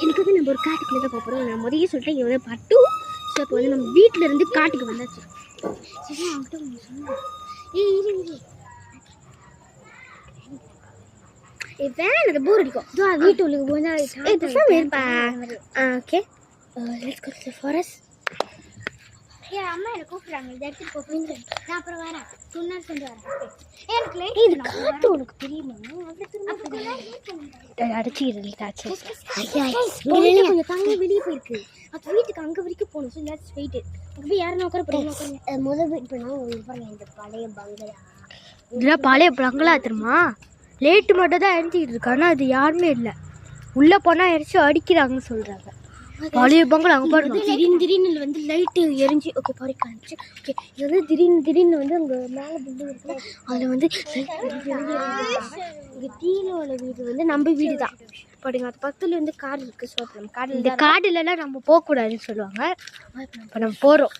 எனக்கு வந்து நம்ம ஒரு காட்டுக்குள்ளே தான் போகிறோம். நான் முதல்ல சொல்லிட்டேன் இங்கே வந்து பட்டு. ஸோ இப்போ வந்து நம்ம வீட்டில் இருந்து காட்டுக்கு வந்தாச்சு. சரி அவங்ககிட்ட ஒன்று சொன்னேன். வேன் அது போர் அடிக்கும். வீட்டு உள்ளுக்கு போனால் இருப்பா. Okay let's go to the forest. அம்மா என்ன கூப்பிட்றாங்க, இதை எடுத்துட்டு போங்க. நான் அப்புறம் வரேன், சொன்னார் செஞ்சு வரேன். எனக்கு இது காட்டு உனக்கு தெரியுமா? அடிச்சுக்கிட்டாச்சு. கொஞ்சம் தங்க வெளியே போயிருக்கு. அது வீட்டுக்கு அங்கே வரைக்கும் போகணும். So let's wait. அங்கே யாரும் உட்கார போகிறீங்க? முதல் வெயிட் பண்ணால் இந்த பழைய பங்களா, இதெல்லாம் பழைய பங்களா தெரியுமா? லேட்டு மட்டும் தான் எரிஞ்சிக்கிட்டு இருக்கு. ஆனால் அது யாருமே இல்லை. உள்ளே போனால் எரிச்சு அடிக்கிறாங்கன்னு சொல்கிறாங்க. பழைய பங்களா அங்கே பாருங்க. திடீர்னு வந்து லைட்டு எரிஞ்சு ஓகே பாரு காமிச்சு. ஓகே இது வந்து திடீர்னு வந்து அங்கே மேலே பில்டிங் இருக்குது. அதில் வந்து இங்கே தீனோட வீடு வந்து நம்ம வீடு தான் பாருங்க. அது பக்கத்தில் வந்து காடு இருக்குது. ஸோ நம்ம காடு, இந்த காடுலலாம் நம்ம போகக்கூடாதுன்னு சொல்லுவாங்க. இப்போ நம்ம போகிறோம்.